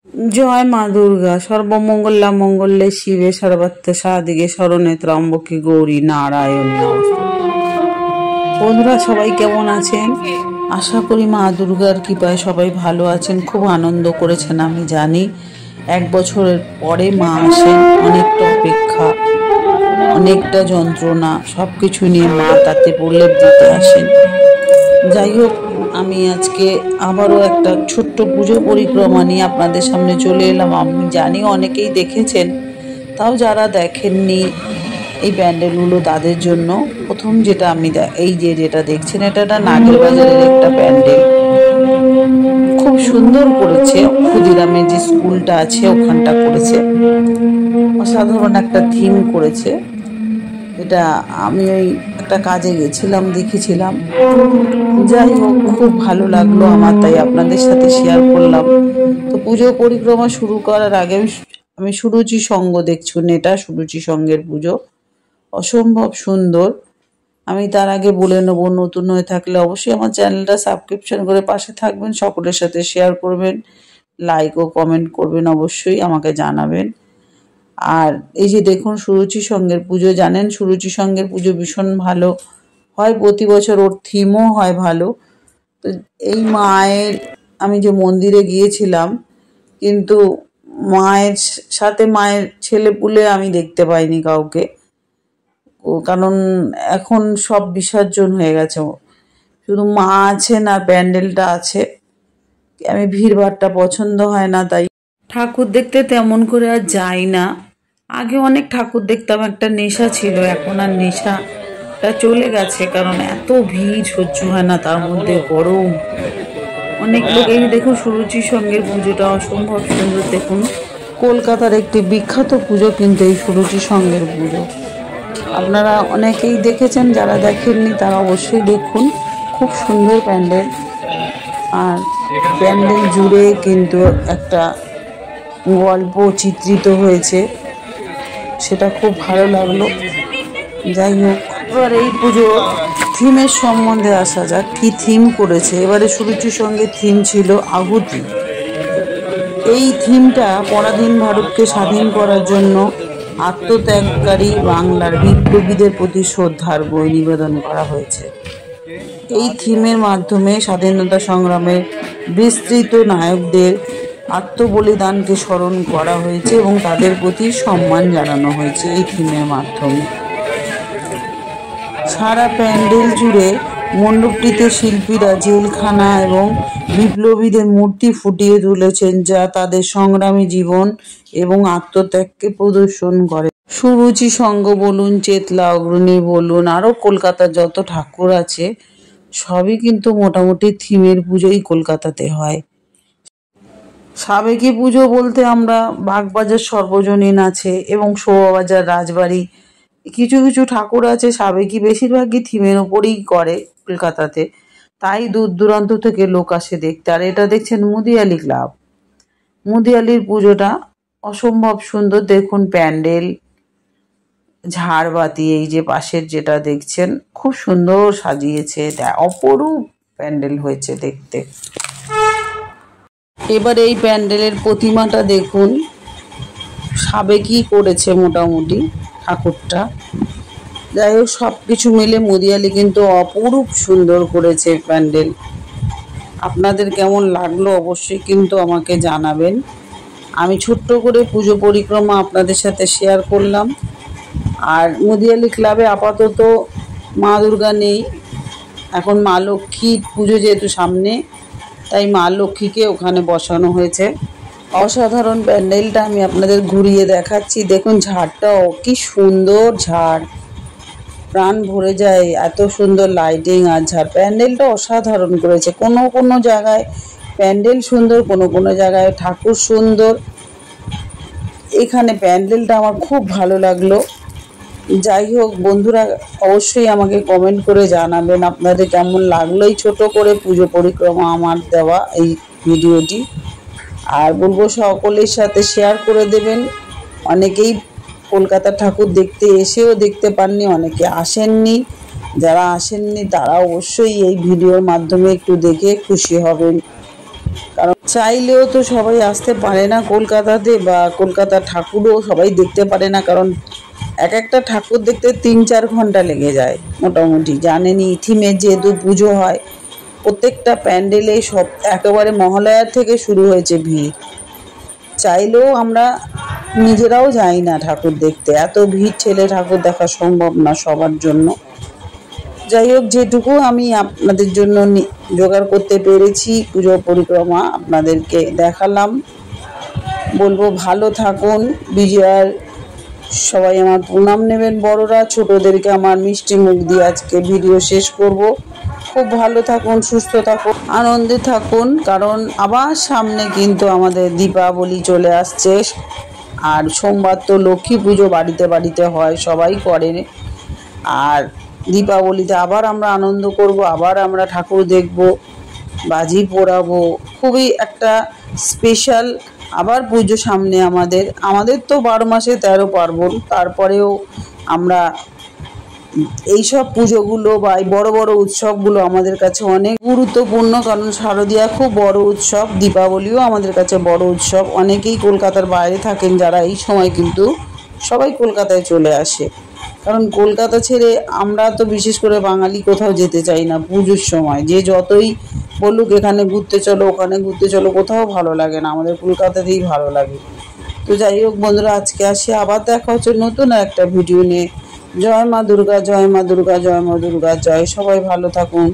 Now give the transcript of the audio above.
জয় মা দুর্গা। সর্বমঙ্গলা মঙ্গলে শিবে সর্বার্থ সাধিকে শরণে ত্র্যম্বকে গৌরী নারায়ণী নমস্তুতে। বন্ধুরা সবাই কেমন আছেন? আশা করি মা দুর্গার কৃপায় সবাই ভালো আছেন, খুব আনন্দ করেছেন। আমি জানি 1 বছরের পরে মা আসেন, অনেকটা অপেক্ষা, অনেকটা যন্ত্রণা, সব কিছু নিয়ে মা তাতে প্রলেপ দিতে আসেন। যাই হোক, আমি আজকে আবারও একটা ছোট্ট পুজো পরিক্রমা নিয়ে আপনাদের সামনে চলে এলাম। আমি জানি অনেকেই দেখেছেন, তাও যারা দেখেননি এই প্যান্ডেলগুলো তাদের জন্য প্রথম যেটা আমি এই যেটা দেখছেন, এটা একটা নাগেরবাজারের একটা প্যান্ডেল, খুব সুন্দর করেছে। ক্ষুদিরামের যে স্কুলটা আছে ওখানটা করেছে, অসাধারণ একটা থিম করেছে। এটা আমি ওই একটা কাজে গেছিলাম, দেখেছিলাম। যাই হোক, খুব ভালো লাগলো আমার, তাই আপনাদের সাথে শেয়ার করলাম। তো পুজো পরিক্রমা শুরু করার আগে আমি সুরুচি সঙ্গ দেখছুন, এটা সুরুচি সঙ্গের পুজো, অসম্ভব সুন্দর। আমি তার আগে বলে নেবো, নতুন হয়ে থাকলে অবশ্যই আমার চ্যানেলটা সাবস্ক্রিপশন করে পাশে থাকবেন, সকলের সাথে শেয়ার করবেন, লাইক ও কমেন্ট করবেন, অবশ্যই আমাকে জানাবেন। আর এই যে দেখুন সুরুচি সঙ্গের পুজো, জানেন সুরুচি সঙ্গের পুজো ভীষণ ভালো হয়, প্রতি বছর ওর থিমও হয় ভালো। তো এই মায়ের, আমি যে মন্দিরে গিয়েছিলাম, কিন্তু মায়ের সাথে মায়ের ছেলে পুলে আমি দেখতে পাইনি কাউকে, কারণ এখন সব বিসর্জন হয়ে গেছে, শুধু মা আছেন আর প্যান্ডেলটা আছে। আমি ভিড়ভাড়টা পছন্দ হয় না, তাই ঠাকুর দেখতে তেমন করে আর যাই না। আগে অনেক ঠাকুর দেখতাম, একটা নেশা ছিল, এখন আর নেশাটা চলে গেছে, কারণ এত ভিড় সহ্য হয় না, তার মধ্যে গরম, অনেক লোক। এই দেখুন সুরুচি সঙ্গের পুজোটা অসম্ভব সুন্দর। দেখুন কলকাতার একটি বিখ্যাত পুজো কিন্তু এই সুরুচি সঙ্গের পুজো, আপনারা অনেকেই দেখেছেন, যারা দেখেননি তারা অবশ্যই দেখুন। খুব সুন্দর প্যান্ডেল, আর প্যান্ডেল জুড়ে কিন্তু একটা গল্প চিত্রিত হয়েছে, সেটা খুব ভালো লাগলো। যাই হোক, এবার এই পুজো থিমের সম্বন্ধে আসা যাক, কি থিম করেছে এবারে সুরুচির সঙ্গে। থিম ছিল আহুতি। এই থিমটা পরাধীন ভারতকে স্বাধীন করার জন্য আত্মত্যাগকারী বাংলার বিপ্লবীদের প্রতি শ্রদ্ধার বই নিবেদন করা হয়েছে। এই থিমের মাধ্যমে স্বাধীনতা সংগ্রামের বিস্তৃত নায়কদের আত্মবলিদানকে স্মরণ করা হয়েছে এবং তাদের প্রতি সম্মান জানানো হয়েছে এই থিমের মাধ্যমে। সারা প্যান্ডেল জুড়ে মণ্ডপটিতে শিল্পীরা জেলখানা এবং বিপ্লবীদের মূর্তি ফুটিয়ে তুলেছেন, যা তাদের সংগ্রামী জীবন এবং আত্মত্যাগকে প্রদর্শন করে। সুরুচি সঙ্গ বলুন, চেতলা অগ্রণী বলুন, আরও কলকাতার যত ঠাকুর আছে সবই কিন্তু মোটামুটি থিমের পুজোই কলকাতাতে হয়। সাবেকি পুজো বলতে আমরা বাগবাজার সর্বজনীন আছে এবং শোভাবাজার রাজবাড়ি, কিছু কিছু ঠাকুর আছে সাবেকি, বেশিরভাগই থিমের ওপরেই করে কলকাতাতে, তাই দূর দূরান্ত থেকে লোক আসে দেখতে। আর এটা দেখছেন মুদিয়ালি ক্লাব, মুদিয়ালির পুজোটা অসম্ভব সুন্দর। দেখুন প্যান্ডেল, ঝাড়বাতি, এই যে পাশের যেটা দেখছেন খুব সুন্দর সাজিয়েছে, অপরূপ প্যান্ডেল হয়েছে দেখতে। এবার এই প্যান্ডেলের প্রতিমাটা দেখুন, সাবেকি করেছে মোটামুটি ঠাকুরটা। যাই হোক, সব কিছু মিলে মুদিয়ালি কিন্তু অপরূপ সুন্দর করেছে প্যান্ডেল। আপনাদের কেমন লাগলো অবশ্যই কিন্তু আমাকে জানাবেন। আমি ছোট্ট করে পুজো পরিক্রমা আপনাদের সাথে শেয়ার করলাম। আর মুদিয়ালি ক্লাবে আপাতত মা দুর্গা নেই, এখন মা লক্ষ্মীর পুজো যেহেতু সামনে, তাই মা লক্ষ্মীকে ওখানে বসানো হয়েছে। অসাধারণ প্যান্ডেলটা আমি আপনাদের ঘুরিয়ে দেখাচ্ছি। দেখুন ঝাড়টাও কি সুন্দর ঝাড়, প্রাণ ভরে যায়, এত সুন্দর লাইটিং আর ঝাড়। প্যান্ডেলটা অসাধারণ করেছে, কোনো কোনো জায়গায় প্যান্ডেল সুন্দর, কোনো কোনো জায়গায় ঠাকুর সুন্দর। এখানে প্যান্ডেলটা আমার খুব ভালো লাগলো। যাই হোক বন্ধুরা, অবশ্যই আমাকে কমেন্ট করে জানাবেন আপনাদের কেমন লাগলো এই ছোট করে পুজো পরিক্রমা আমার দেওয়া এই ভিডিওটি। আর বলবো সকলের সাথে শেয়ার করে দেবেন। অনেকেই কলকাতার ঠাকুর দেখতে এসেও দেখতে পাননি, অনেকে আসেননি, যারা আসেননি তারা অবশ্যই এই ভিডিওর মাধ্যমে একটু দেখে খুশি হবেন, কারণ চাইলেও তো সবাই আসতে পারে না কলকাতাতে, বা কলকাতার ঠাকুরও সবাই দেখতে পারে না, কারণ এক একটা ঠাকুর দেখতে 3-4 ঘন্টা লেগে যায় মোটামুটি। জানেনই থিমের যেহেতু পুজো হয়, প্রত্যেকটা প্যান্ডেলে সব একেবারে মহালয়ার থেকে শুরু হয়েছে ভিড়। চাইলেও আমরা নিজেরাও যাই না ঠাকুর দেখতে, এত ভিড় ঠেলে ঠাকুর দেখা সম্ভব না সবার জন্য। যাই হোক, যেটুকু আমি আপনাদের জন্য জোগাড় করতে পেরেছি পুজো পরিক্রমা আপনাদেরকে দেখালাম। বলবো ভালো থাকুন। বিজয়ার সবাই আমার প্রণাম নেবেন, বড়রা ছোটদেরকে আমার মিষ্টি মুখ দিয়ে আজকে ভিডিও শেষ করব। খুব ভালো থাকুন, সুস্থ থাকুন, আনন্দে থাকুন, কারণ আবার সামনে কিন্তু আমাদের দীপাবলি চলে আসছে। আর সোমবার তো লক্ষ্মী পুজো বাড়িতে বাড়িতে হয়, সবাই করে। আর দীপাবলিতে আবার আমরা আনন্দ করব, আবার আমরা ঠাকুর দেখব, বাজি পোড়াবো। খুবই একটা স্পেশাল আবার পুজো সামনে আমাদের তো 12 মাসে 13 পার্বণ। তারপরেও আমরা এইসব পুজোগুলো বা এই বড় বড় উৎসবগুলো আমাদের কাছে অনেক গুরুত্বপূর্ণ, কারণ শারদীয়া খুব বড় উৎসব, দীপাবলিও আমাদের কাছে বড় উৎসব। অনেকেই কলকাতার বাইরে থাকেন যারা এই সময় কিন্তু সবাই কলকাতায় চলে আসে, কারণ কলকাতা ছেড়ে আমরা তো বিশেষ করে বাঙালি কোথাও যেতে চাই না পুজোর সময়। যে যতই বলুক এখানে ঘুরতে চলো, ওখানে ঘুরতে চলো, কোথাও ভালো লাগে না, আমাদের কলকাতাতেই ভালো লাগে। তো যাই হোক বন্ধুরা, আজকে আসি, আবার দেখা হচ্ছে নতুন একটা ভিডিও নিয়ে। জয় মা দুর্গা, জয় মা দুর্গা, জয় মা দুর্গা, জয়। সবাই ভালো থাকুন।